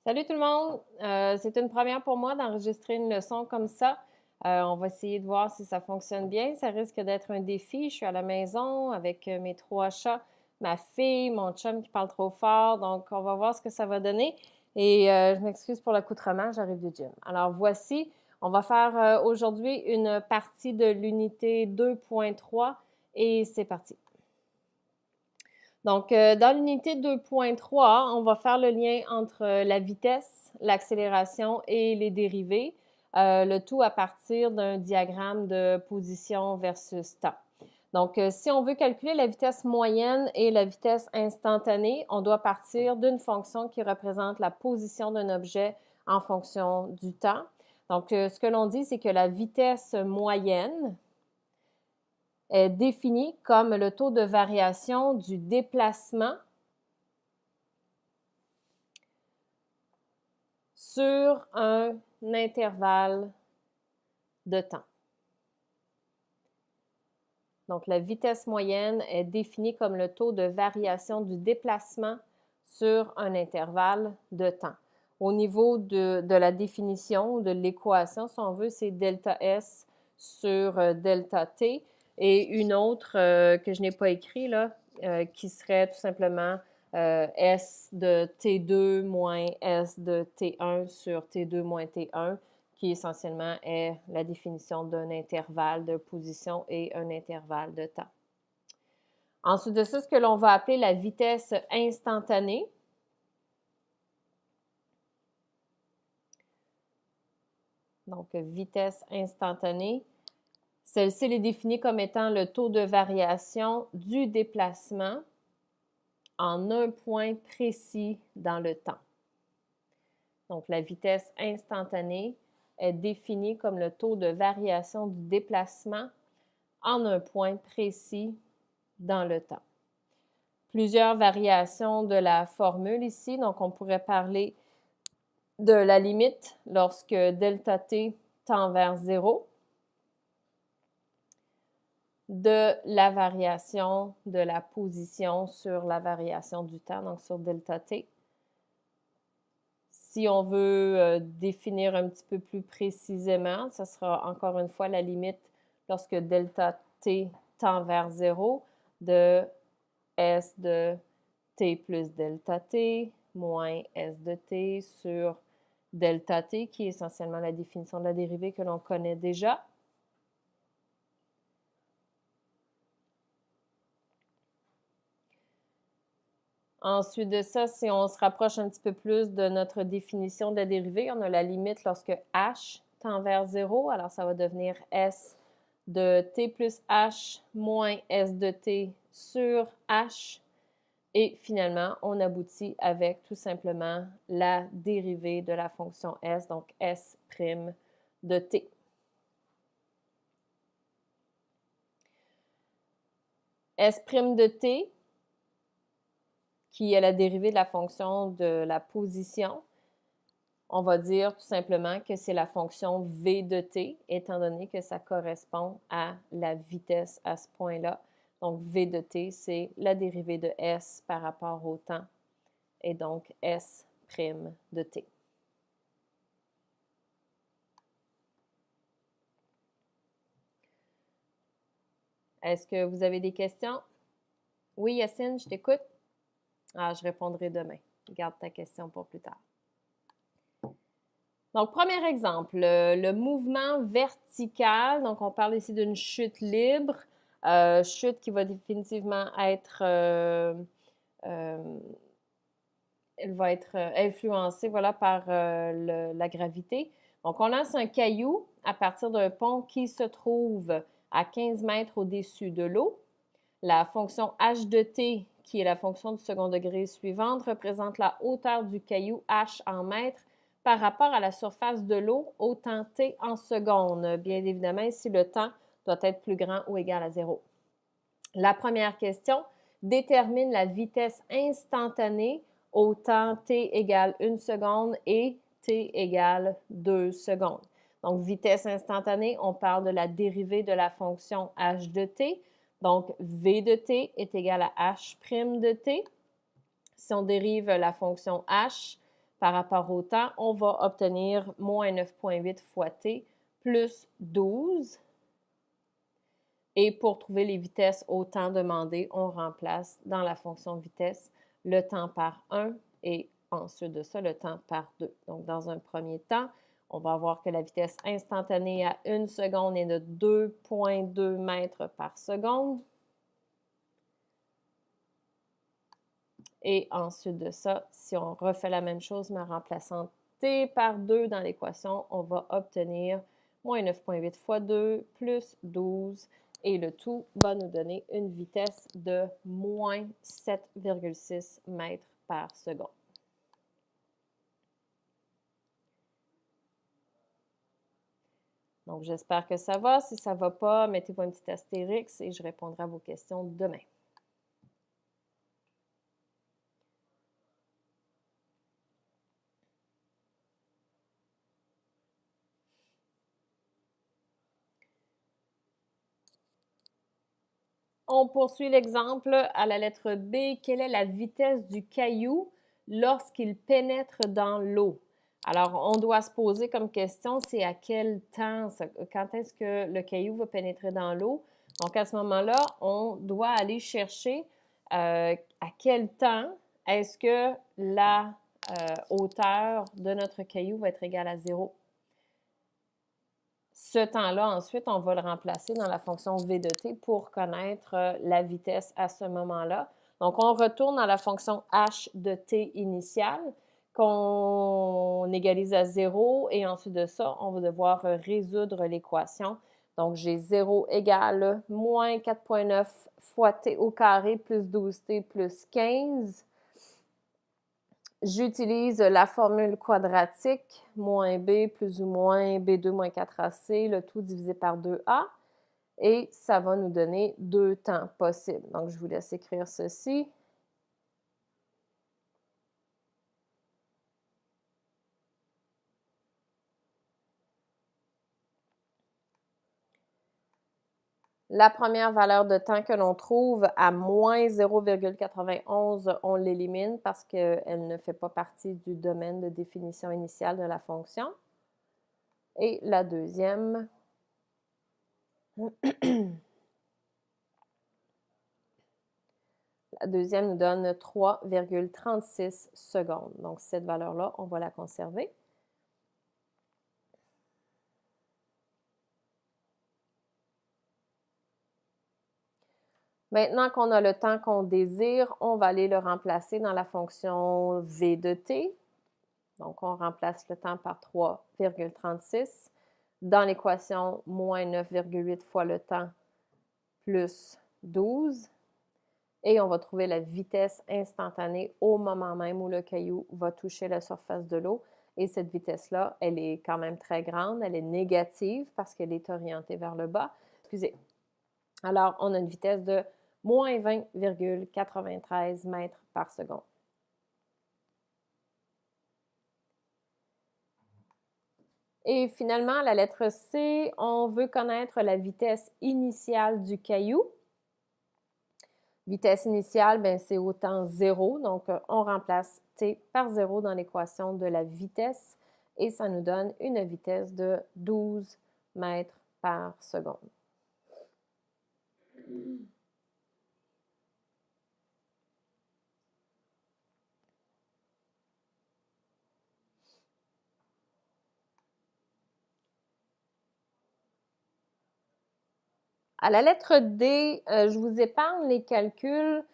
Salut tout le monde! C'est une première pour moi d'enregistrer une leçon comme ça. On va essayer de voir si ça fonctionne bien. Ça risque d'être un défi. Je suis à la maison avec mes 3 chats, ma fille, mon chum qui parle trop fort. Donc, on va voir ce que ça va donner. Et je m'excuse pour l'accoutrement, j'arrive du gym. Alors, voici, on va faire aujourd'hui une partie de l'unité 2.3 et c'est parti. Donc, dans l'unité 2.3, on va faire le lien entre la vitesse, l'accélération et les dérivés, le tout à partir d'un diagramme de position versus temps. Donc, si on veut calculer la vitesse moyenne et la vitesse instantanée, on doit partir d'une fonction qui représente la position d'un objet en fonction du temps. Donc, ce que l'on dit, c'est que la vitesse moyenne est définie comme le taux de variation du déplacement sur un intervalle de temps. Donc, la vitesse moyenne est définie comme le taux de variation du déplacement sur un intervalle de temps. Au niveau de la définition de l'équation, si on veut, c'est delta S sur delta T. Et une autre que je n'ai pas écrit là, qui serait tout simplement S de T2 moins S de T1 sur T2 moins T1, qui essentiellement est la définition d'un intervalle de position et un intervalle de temps. Ensuite de ça, ce que l'on va appeler la vitesse instantanée. Donc, vitesse instantanée. Celle-ci est définie comme étant le taux de variation du déplacement en un point précis dans le temps. Donc, la vitesse instantanée est définie comme le taux de variation du déplacement en un point précis dans le temps. Plusieurs variations de la formule ici. Donc, on pourrait parler de la limite lorsque delta t tend vers 0, de la variation de la position sur la variation du temps, donc sur delta t. Si on veut définir un petit peu plus précisément, ce sera encore une fois la limite lorsque delta t tend vers 0 de S de t plus delta t moins S de t sur delta t, qui est essentiellement la définition de la dérivée que l'on connaît déjà. Ensuite de ça, si on se rapproche un petit peu plus de notre définition de la dérivée, on a la limite lorsque h tend vers 0. Alors, ça va devenir S de t plus h moins S de t sur h. Et finalement, on aboutit avec tout simplement la dérivée de la fonction S, donc S' de t. S' de t, qui est la dérivée de la fonction de la position, on va dire tout simplement que c'est la fonction v de t, étant donné que ça correspond à la vitesse à ce point-là. Donc, v de t, c'est la dérivée de s par rapport au temps, et donc S' de t. Est-ce que vous avez des questions? Oui, Yacine, je t'écoute. Ah, je répondrai demain. Garde ta question pour plus tard. Donc, premier exemple, le mouvement vertical. Donc, on parle ici d'une chute libre, chute qui va définitivement être, elle va être influencée, voilà, par la gravité. Donc, on lance un caillou à partir d'un pont qui se trouve à 15 mètres au-dessus de l'eau. La fonction h de t, qui est la fonction du second degré suivante, représente la hauteur du caillou h en mètres par rapport à la surface de l'eau au temps t en secondes. Bien évidemment, ici, le temps doit être plus grand ou égal à 0. La première question détermine la vitesse instantanée au temps t égale 1 seconde et t égale 2 secondes. Donc, vitesse instantanée, on parle de la dérivée de la fonction h de t. Donc, v de t est égal à h' de t. Si on dérive la fonction h, par rapport au temps, on va obtenir moins 9,8 fois t plus 12. Et pour trouver les vitesses au temps demandé, on remplace dans la fonction vitesse le temps par 1 et ensuite de ça, le temps par 2. Donc, dans un premier temps, on va voir que la vitesse instantanée à 1 seconde est de 2,2 mètres par seconde. Et ensuite de ça, si on refait la même chose, mais en remplaçant t par 2 dans l'équation, on va obtenir moins 9,8 fois 2 plus 12. Et le tout va nous donner une vitesse de moins 7,6 mètres par seconde. Donc, j'espère que ça va. Si ça ne va pas, mettez-vous un petit astérix et je répondrai à vos questions demain. On poursuit l'exemple à la lettre B. Quelle est la vitesse du caillou lorsqu'il pénètre dans l'eau? Alors, on doit se poser comme question, c'est à quel temps, quand est-ce que le caillou va pénétrer dans l'eau? Donc, à ce moment-là, on doit aller chercher à quel temps est-ce que la hauteur de notre caillou va être égale à 0. Ce temps-là, ensuite, on va le remplacer dans la fonction v de t pour connaître la vitesse à ce moment-là. Donc, on retourne dans la fonction h de t initiale qu'on égalise à 0 et ensuite de ça, on va devoir résoudre l'équation. Donc, j'ai 0 égale moins 4,9 fois t au carré plus 12t plus 15. J'utilise la formule quadratique, moins b plus ou moins b2 moins 4ac, le tout divisé par 2a, et ça va nous donner 2 temps possibles. Donc, je vous laisse écrire ceci. La première valeur de temps que l'on trouve à moins 0,91, on l'élimine parce qu'elle ne fait pas partie du domaine de définition initiale de la fonction. Et la deuxième, nous donne 3,36 secondes. Donc, cette valeur-là, on va la conserver. Maintenant qu'on a le temps qu'on désire, on va aller le remplacer dans la fonction v de t. Donc, on remplace le temps par 3,36. Dans l'équation, moins 9,8 fois le temps plus 12. Et on va trouver la vitesse instantanée au moment même où le caillou va toucher la surface de l'eau. Et cette vitesse-là, elle est quand même très grande. Elle est négative parce qu'elle est orientée vers le bas. Excusez. Alors, on a une vitesse de moins 20,93 mètres par seconde. Et finalement, la lettre C, on veut connaître la vitesse initiale du caillou. Vitesse initiale, ben, c'est au temps 0, donc on remplace t par 0 dans l'équation de la vitesse et ça nous donne une vitesse de 12 mètres par seconde. À la lettre D, je vous épargne les calculs.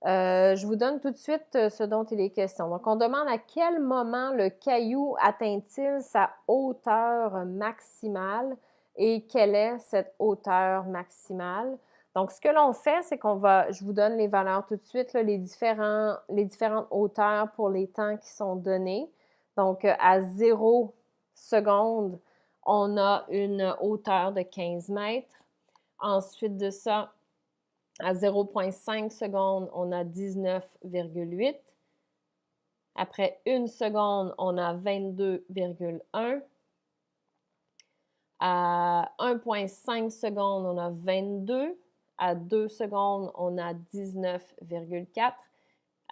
Je vous donne tout de suite ce dont il est question. Donc, on demande à quel moment le caillou atteint-il sa hauteur maximale et quelle est cette hauteur maximale. Donc, ce que l'on fait, c'est je vous donne les valeurs tout de suite, là, les différentes hauteurs pour les temps qui sont donnés. Donc, à 0 seconde, on a une hauteur de 15 mètres. Ensuite de ça, à 0,5 secondes, on a 19,8. Après 1 seconde, on a 22,1. À 1,5 secondes, on a 22. À 2 secondes, on a 19,4.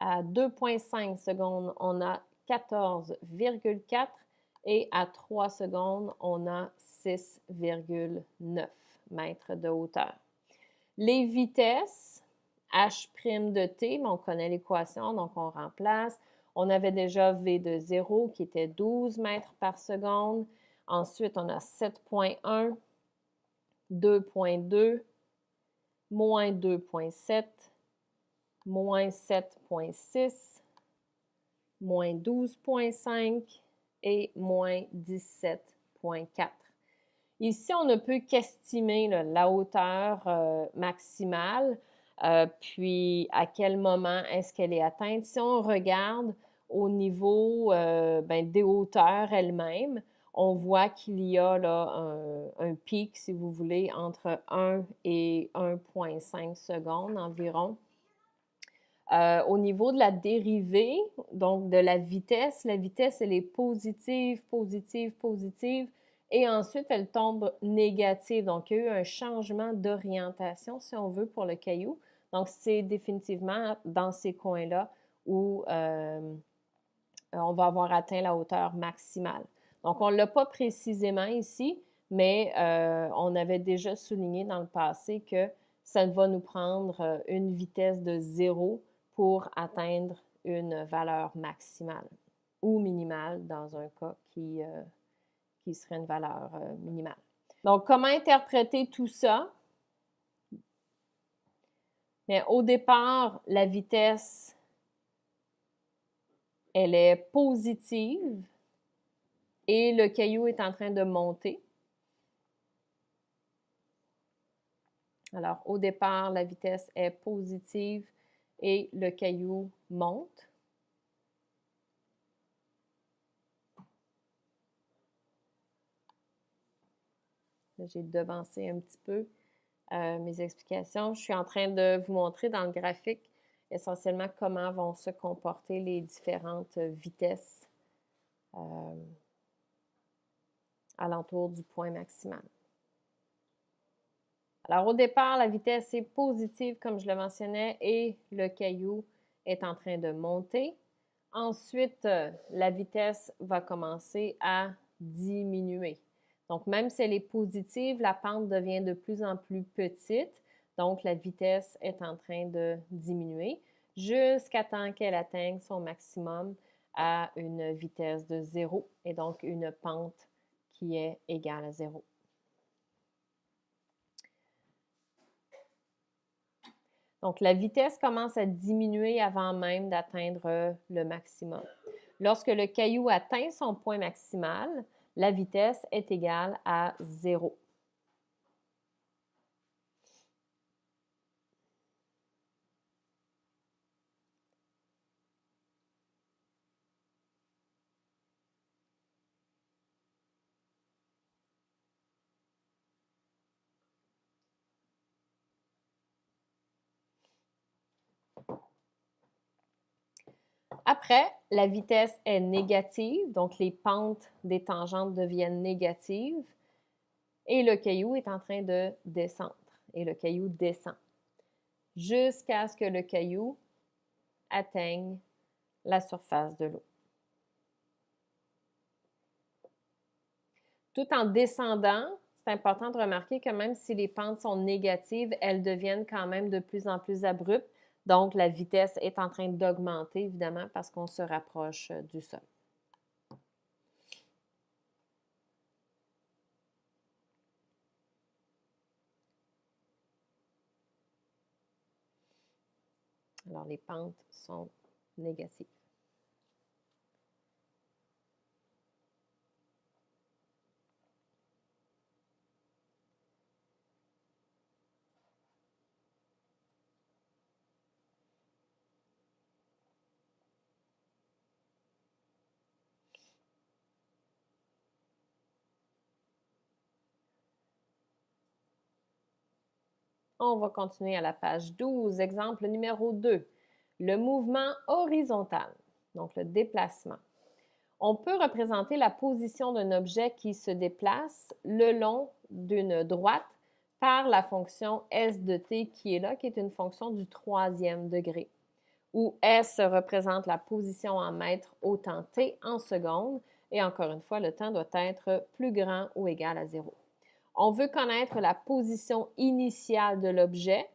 À 2,5 secondes, on a 14,4 et à 3 secondes, on a 6,9 mètres de hauteur. Les vitesses, H' de t, mais on connaît l'équation, donc on remplace. On avait déjà V de 0 qui était 12 mètres par seconde. Ensuite, on a 7,1, 2,2, moins 2,7, moins 7,6, moins 12,5 et moins 17,4. Ici, on ne peut qu'estimer la hauteur maximale, puis à quel moment est-ce qu'elle est atteinte. Si on regarde au niveau des hauteurs elles-mêmes, on voit qu'il y a là un pic, si vous voulez, entre 1 et 1,5 secondes environ. Au niveau de la dérivée, donc de la vitesse, elle est positive, positive, positive, et ensuite elle tombe négative. Donc, il y a eu un changement d'orientation, si on veut, pour le caillou. Donc, c'est définitivement dans ces coins-là où on va avoir atteint la hauteur maximale. Donc, on ne l'a pas précisément ici, mais on avait déjà souligné dans le passé que ça va nous prendre une vitesse de 0 pour atteindre une valeur maximale ou minimale dans un cas qui serait une valeur minimale. Donc, comment interpréter tout ça? Bien, au départ, la vitesse, elle est positive et le caillou est en train de monter. Alors, au départ, la vitesse est positive et le caillou monte. J'ai devancé un petit peu mes explications. Je suis en train de vous montrer dans le graphique essentiellement comment vont se comporter les différentes vitesses alentour du point maximal. Alors, au départ, la vitesse est positive, comme je le mentionnais, et le caillou est en train de monter. Ensuite, la vitesse va commencer à diminuer. Donc, même si elle est positive, la pente devient de plus en plus petite. Donc, la vitesse est en train de diminuer jusqu'à temps qu'elle atteigne son maximum à une vitesse de 0 et donc une pente qui est égale à 0. Donc, la vitesse commence à diminuer avant même d'atteindre le maximum. Lorsque le caillou atteint son point maximal, la vitesse est égale à 0. Après, la vitesse est négative, donc les pentes des tangentes deviennent négatives et le caillou est en train de descendre et le caillou descend jusqu'à ce que le caillou atteigne la surface de l'eau. Tout en descendant, c'est important de remarquer que même si les pentes sont négatives, elles deviennent quand même de plus en plus abruptes. Donc, la vitesse est en train d'augmenter, évidemment, parce qu'on se rapproche du sol. Alors, les pentes sont négatives. On va continuer à la page 12. Exemple numéro 2. Le mouvement horizontal, donc le déplacement. On peut représenter la position d'un objet qui se déplace le long d'une droite par la fonction S de t qui est là, qui est une fonction du troisième degré. où S représente la position en mètres au temps T en secondes. Et encore une fois, le temps doit être plus grand ou égal à 0. On veut connaître la position initiale de l'objet.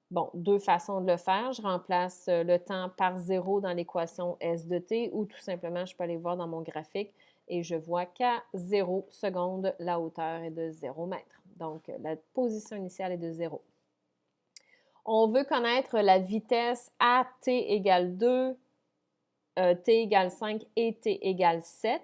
Bon, deux façons de le faire. Je remplace le temps par 0 dans l'équation S de t ou tout simplement, je peux aller voir dans mon graphique et je vois qu'à 0 secondes, la hauteur est de 0 mètre. Donc, la position initiale est de 0. On veut connaître la vitesse à t égale 2, t égale 5 et t égale 7.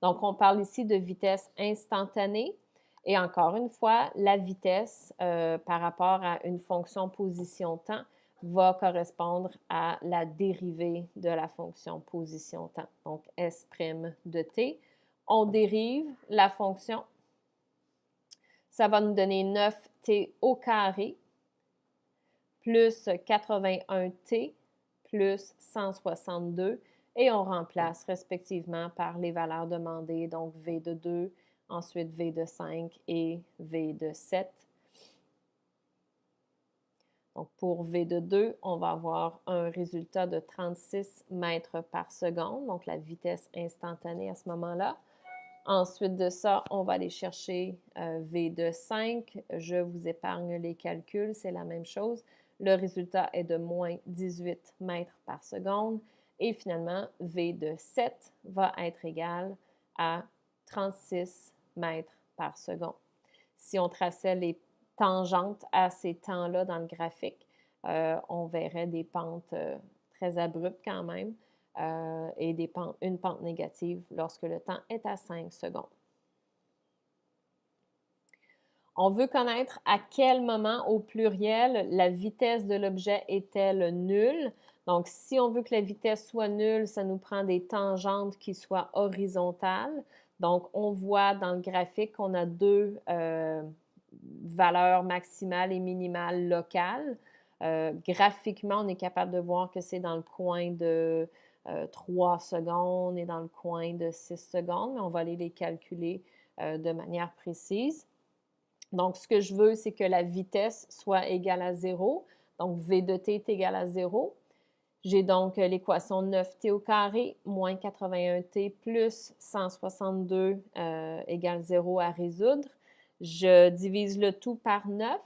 Donc, on parle ici de vitesse instantanée. Et encore une fois, la vitesse par rapport à une fonction position-temps va correspondre à la dérivée de la fonction position-temps. Donc, S' de t. On dérive la fonction. Ça va nous donner 9t au carré plus 81t plus 162 et on remplace respectivement par les valeurs demandées, donc V de 2, ensuite V de 5 et V de 7. Donc, pour V de 2, on va avoir un résultat de 36 mètres par seconde, donc la vitesse instantanée à ce moment-là. Ensuite de ça, on va aller chercher V de 5. Je vous épargne les calculs, c'est la même chose. Le résultat est de moins 18 mètres par seconde. Et finalement, V de 7 va être égal à 36 mètres par seconde. Si on traçait les tangentes à ces temps-là dans le graphique, on verrait des pentes très abruptes quand même et une pente négative lorsque le temps est à 5 secondes. On veut connaître à quel moment, au pluriel, la vitesse de l'objet est-elle nulle. Donc, si on veut que la vitesse soit nulle, ça nous prend des tangentes qui soient horizontales. Donc, on voit dans le graphique qu'on a deux valeurs maximales et minimales locales. Graphiquement, on est capable de voir que c'est dans le coin de 3 secondes et dans le coin de 6 secondes, mais on va aller les calculer de manière précise. Donc, ce que je veux, c'est que la vitesse soit égale à 0. Donc, V de t est égal à 0. J'ai donc l'équation 9t au carré moins 81t plus 162 égale 0 à résoudre. Je divise le tout par 9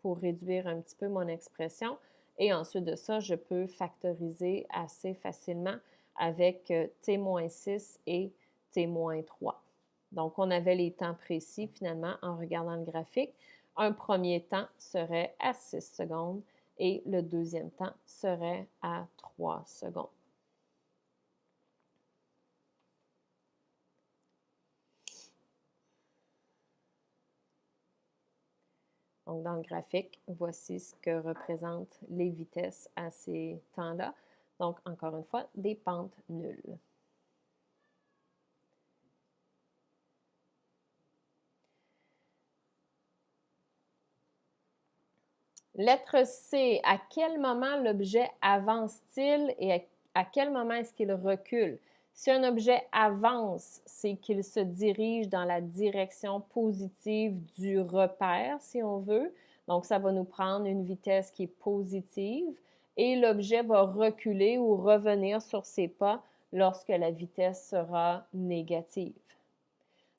pour réduire un petit peu mon expression. Et ensuite de ça, je peux factoriser assez facilement avec t-6 et t-3. Donc, on avait les temps précis finalement en regardant le graphique. Un premier temps serait à 6 secondes et le deuxième temps serait à 3 secondes. Donc, dans le graphique, voici ce que représentent les vitesses à ces temps-là. Donc, encore une fois, des pentes nulles. Lettre C, à quel moment l'objet avance-t-il et à quel moment est-ce qu'il recule? Si un objet avance, c'est qu'il se dirige dans la direction positive du repère, si on veut. Donc, ça va nous prendre une vitesse qui est positive et l'objet va reculer ou revenir sur ses pas lorsque la vitesse sera négative.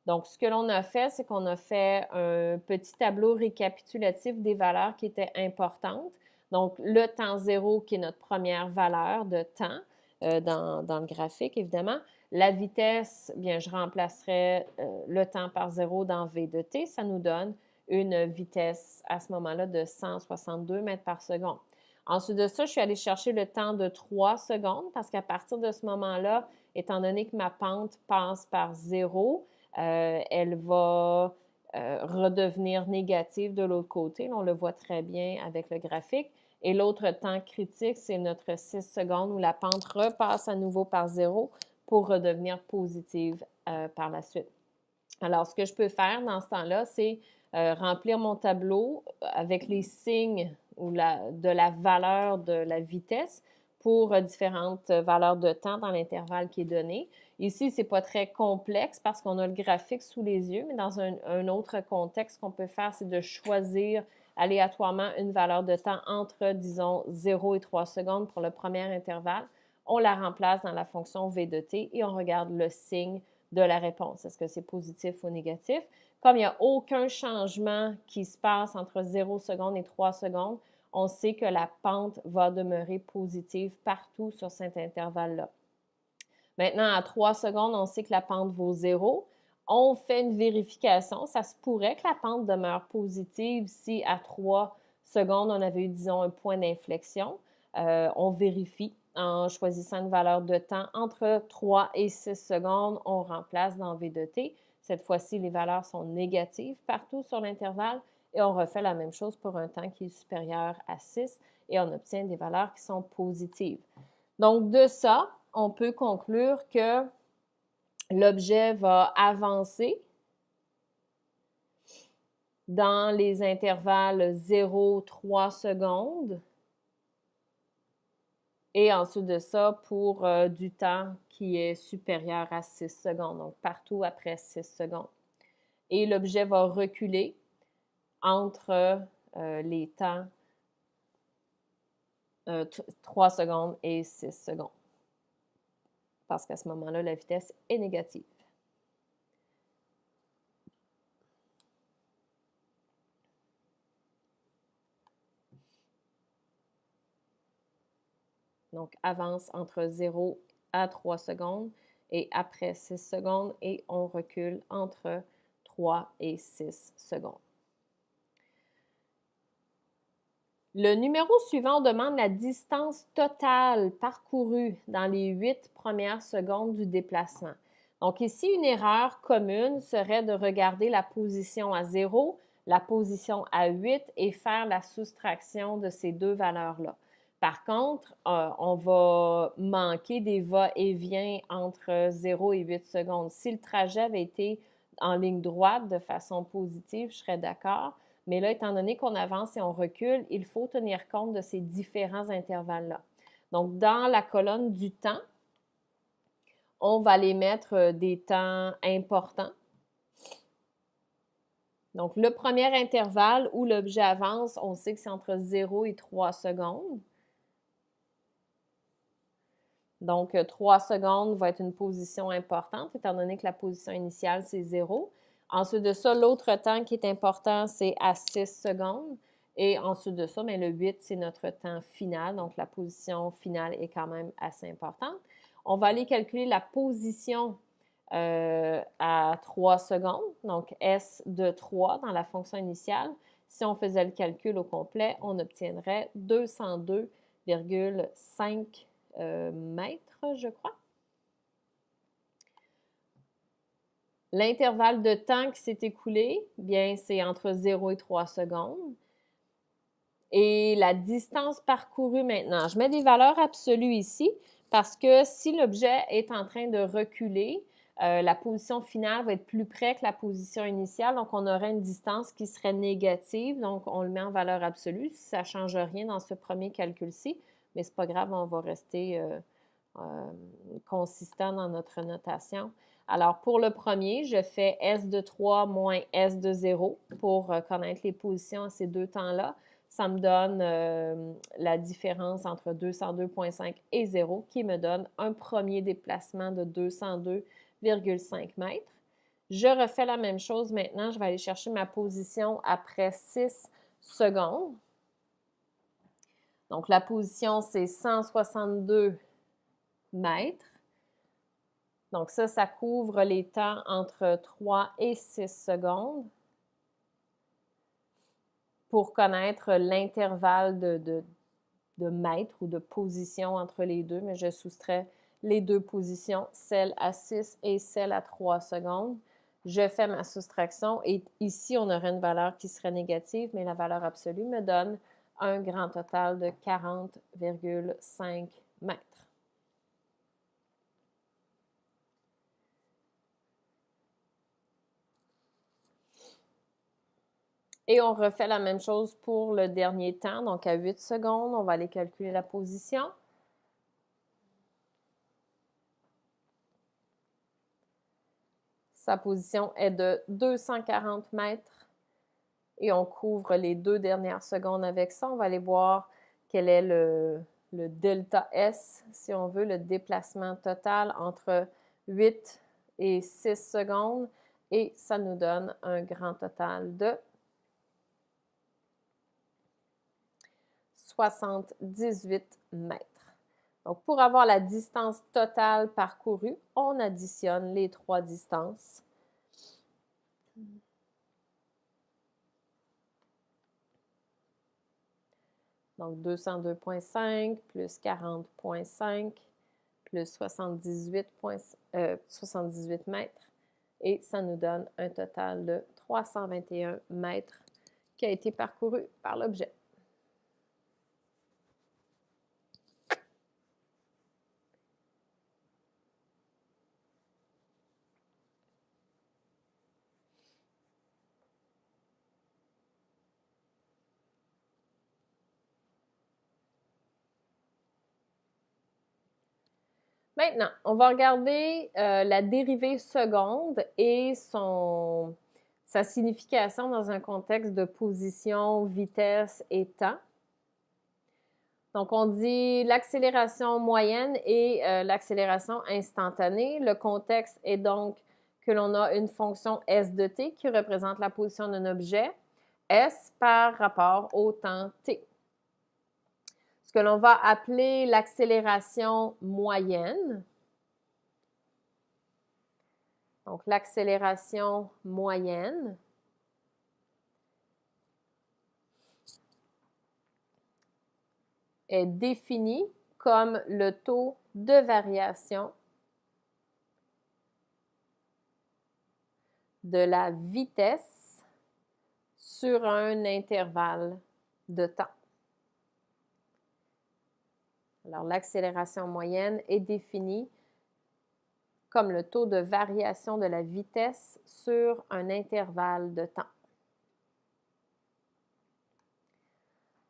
Donc, ce que l'on a fait, c'est qu'on a fait un petit tableau récapitulatif des valeurs qui étaient importantes. Donc, le temps 0 qui est notre première valeur de temps dans le graphique, évidemment. La vitesse, bien, je remplacerai le temps par 0 dans V de t. Ça nous donne une vitesse à ce moment-là de 162 mètres par seconde. Ensuite de ça, je suis allée chercher le temps de 3 secondes parce qu'à partir de ce moment-là, étant donné que ma pente passe par 0, elle va redevenir négative de l'autre côté. On le voit très bien avec le graphique. Et l'autre temps critique, c'est notre 6 secondes où la pente repasse à nouveau par 0 pour redevenir positive par la suite. Alors, ce que je peux faire dans ce temps-là, c'est remplir mon tableau avec les signes de la valeur de la vitesse pour différentes valeurs de temps dans l'intervalle qui est donné. Ici, ce n'est pas très complexe parce qu'on a le graphique sous les yeux, mais dans un autre contexte, ce qu'on peut faire, c'est de choisir aléatoirement une valeur de temps entre, disons, 0 et 3 secondes pour le premier intervalle. On la remplace dans la fonction v de t et on regarde le signe de la réponse. Est-ce que c'est positif ou négatif? Comme il n'y a aucun changement qui se passe entre 0 secondes et 3 secondes, on sait que la pente va demeurer positive partout sur cet intervalle-là. Maintenant, à 3 secondes, on sait que la pente vaut 0. On fait une vérification. Ça se pourrait que la pente demeure positive si à 3 secondes, on avait eu, disons, un point d'inflexion. On vérifie en choisissant une valeur de temps entre 3 et 6 secondes. On remplace dans V de t. Cette fois-ci, les valeurs sont négatives partout sur l'intervalle et on refait la même chose pour un temps qui est supérieur à 6 et on obtient des valeurs qui sont positives. Donc, de ça, on peut conclure que l'objet va avancer dans les intervalles 0-3 secondes et ensuite de ça pour du temps qui est supérieur à 6 secondes, donc partout après 6 secondes. Et l'objet va reculer entre les temps 3 secondes et 6 secondes. Parce qu'à ce moment-là, la vitesse est négative. Donc, avance entre 0 à 3 secondes et après 6 secondes et on recule entre 3 et 6 secondes. Le numéro suivant demande la distance totale parcourue dans les 8 premières secondes du déplacement. Donc ici, une erreur commune serait de regarder la position à 0, la position à 8 et faire la soustraction de ces deux valeurs-là. Par contre, on va manquer des va-et-vient entre 0 et 8 secondes. Si le trajet avait été en ligne droite de façon positive, je serais d'accord. Mais là, étant donné qu'on avance et on recule, il faut tenir compte de ces différents intervalles-là. Donc, dans la colonne du temps, on va aller mettre des temps importants. Donc, le premier intervalle où l'objet avance, on sait que c'est entre 0 et 3 secondes. Donc, 3 secondes va être une position importante, étant donné que la position initiale, c'est 0. Ensuite de ça, l'autre temps qui est important, c'est à 6 secondes. Et ensuite de ça, bien, le 8, c'est notre temps final. Donc, la position finale est quand même assez importante. On va aller calculer la position à 3 secondes. Donc, S de 3 dans la fonction initiale. Si on faisait le calcul au complet, on obtiendrait 202,5 mètres, je crois. L'intervalle de temps qui s'est écoulé, bien, c'est entre 0 et 3 secondes. Et la distance parcourue maintenant, je mets des valeurs absolues ici parce que si l'objet est en train de reculer, la position finale va être plus près que la position initiale, donc on aurait une distance qui serait négative, donc on le met en valeur absolue. Ça ne change rien dans ce premier calcul-ci, mais ce n'est pas grave, on va rester consistant dans notre notation. Alors, pour le premier, je fais S de 3 moins S de 0 pour connaître les positions à ces deux temps-là. Ça me donne la différence entre 202,5 et 0 qui me donne un premier déplacement de 202,5 mètres. Je refais la même chose maintenant. Je vais aller chercher ma position après 6 secondes. Donc, la position, c'est 162 mètres. Donc ça couvre les temps entre 3 et 6 secondes. Pour connaître l'intervalle de mètres ou de position entre les deux, mais je soustrais les deux positions, celle à 6 et celle à 3 secondes. Je fais ma soustraction et ici, on aurait une valeur qui serait négative, mais la valeur absolue me donne un grand total de 40,5 mètres. Et on refait la même chose pour le dernier temps, donc à 8 secondes, on va aller calculer la position. Sa position est de 240 mètres et on couvre les 2 dernières secondes avec ça. On va aller voir quel est le delta S, si on veut, le déplacement total entre 8 et 6 secondes, et ça nous donne un grand total de 78 mètres. Donc, pour avoir la distance totale parcourue, on additionne les 3 distances. Donc, 202,5 plus 40,5 plus 78 mètres. Et ça nous donne un total de 321 mètres qui a été parcouru par l'objet. Maintenant, on va regarder la dérivée seconde et sa signification dans un contexte de position, vitesse et temps. Donc, on dit l'accélération moyenne et l'accélération instantanée. Le contexte est donc que l'on a une fonction s de t qui représente la position d'un objet, s par rapport au temps t. Ce que l'on va appeler l'accélération moyenne. Donc, l'accélération moyenne est définie comme le taux de variation de la vitesse sur un intervalle de temps. Alors, l'accélération moyenne est définie comme le taux de variation de la vitesse sur un intervalle de temps.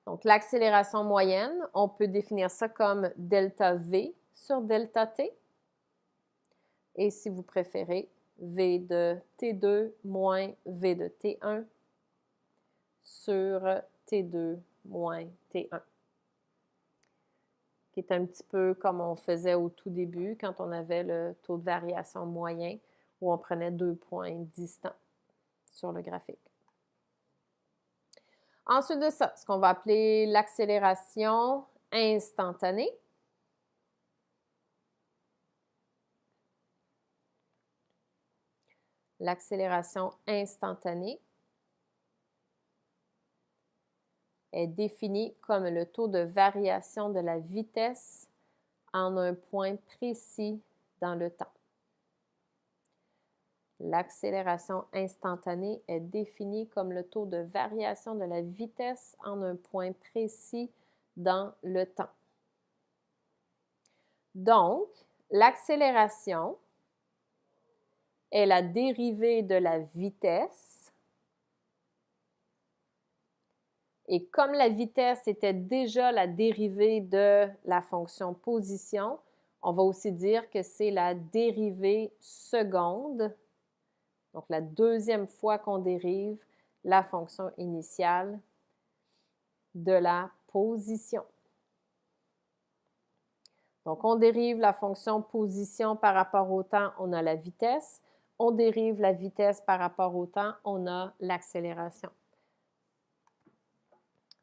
Donc, l'accélération moyenne, on peut définir ça comme delta V sur delta T. Et si vous préférez, V de T2 moins V de T1 sur T2 moins T1. Qui est un petit peu comme on faisait au tout début quand on avait le taux de variation moyen où on prenait 2 points distants sur le graphique. Ensuite de ça, ce qu'on va appeler l'accélération instantanée. L'accélération instantanée est définie comme le taux de variation de la vitesse en un point précis dans le temps. L'accélération instantanée est définie comme le taux de variation de la vitesse en un point précis dans le temps. Donc, l'accélération est la dérivée de la vitesse. Et comme la vitesse était déjà la dérivée de la fonction position, on va aussi dire que c'est la dérivée seconde, donc la deuxième fois qu'on dérive la fonction initiale de la position. Donc, on dérive la fonction position par rapport au temps, on a la vitesse. On dérive la vitesse par rapport au temps, on a l'accélération.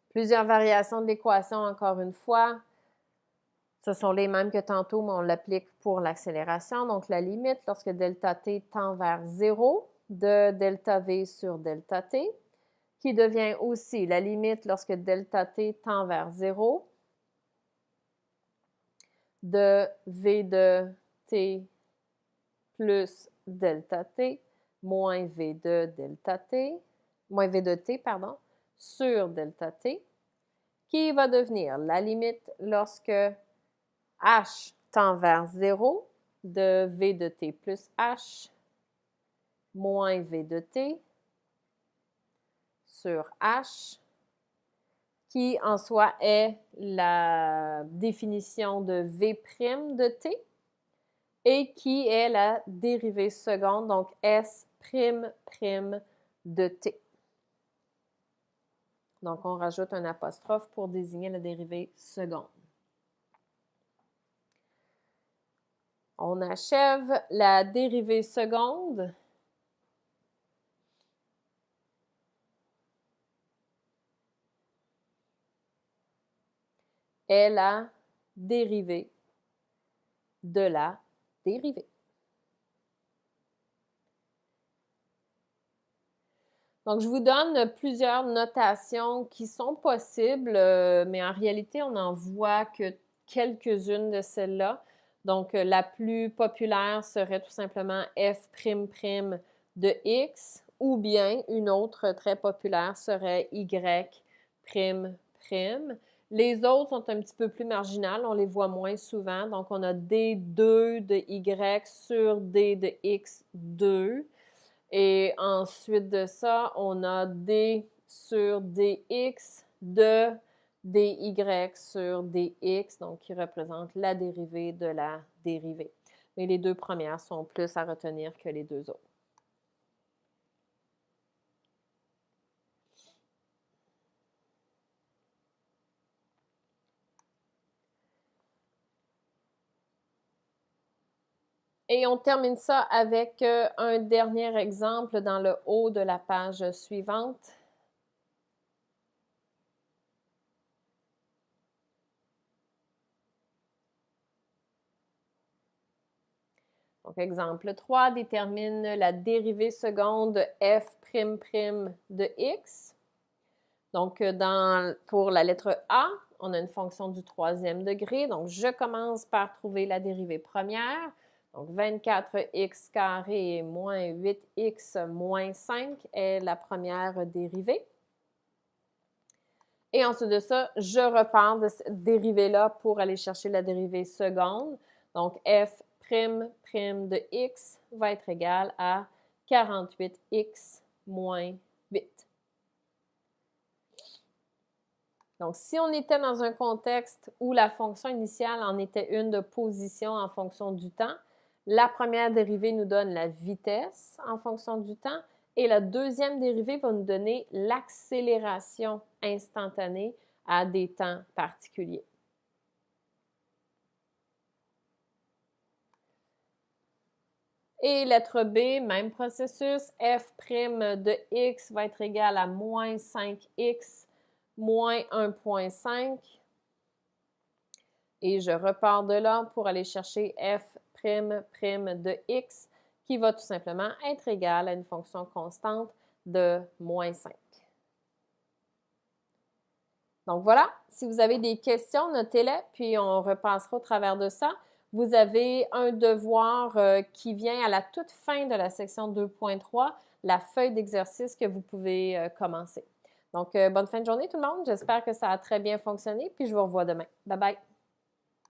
Plusieurs variations de l'équation, encore une fois. Ce sont les mêmes que tantôt, mais on l'applique pour l'accélération. Donc, la limite, lorsque delta t tend vers 0, de delta v sur delta t, qui devient aussi la limite lorsque delta t tend vers 0, de v de t plus delta t moins v de delta t, moins v de t, pardon, sur delta t, qui va devenir la limite lorsque h tend vers 0 de v de t plus h moins v de t sur h, qui en soi est la définition de v' de t et qui est la dérivée seconde, donc s' de t. Donc, on rajoute un apostrophe pour désigner la dérivée seconde. On achève la dérivée seconde. Est la dérivée de la dérivée. Donc, je vous donne plusieurs notations qui sont possibles, mais en réalité, on n'en voit que quelques-unes de celles-là. Donc, la plus populaire serait tout simplement f'' de x, ou bien une autre très populaire serait y''. Les autres sont un petit peu plus marginales, on les voit moins souvent. Donc, on a d2 de y sur d de x2. Et ensuite de ça, on a d sur dx de dy sur dx, donc qui représente la dérivée de la dérivée. Mais les deux premières sont plus à retenir que les deux autres. Et on termine ça avec un dernier exemple dans le haut de la page suivante. Donc, exemple 3, détermine la dérivée seconde f'' de x. Donc, pour la lettre A, on a une fonction du troisième degré. Donc, je commence par trouver la dérivée première. Donc, 24x² moins 8x moins 5 est la première dérivée. Et ensuite de ça, je repars de cette dérivée-là pour aller chercher la dérivée seconde. Donc, f' de x va être égal à 48x moins 8. Donc, si on était dans un contexte où la fonction initiale en était une de position en fonction du temps, la première dérivée nous donne la vitesse en fonction du temps et la deuxième dérivée va nous donner l'accélération instantanée à des temps particuliers. Et lettre B, même processus, f' de x va être égal à moins 5x moins 1,5. Et je repars de là pour aller chercher f' de x qui va tout simplement être égal à une fonction constante de moins 5. Donc voilà, si vous avez des questions, notez-les, puis on repassera au travers de ça. Vous avez un devoir qui vient à la toute fin de la section 2.3, la feuille d'exercice que vous pouvez commencer. Donc, bonne fin de journée tout le monde. J'espère que ça a très bien fonctionné, puis je vous revois demain. Bye bye!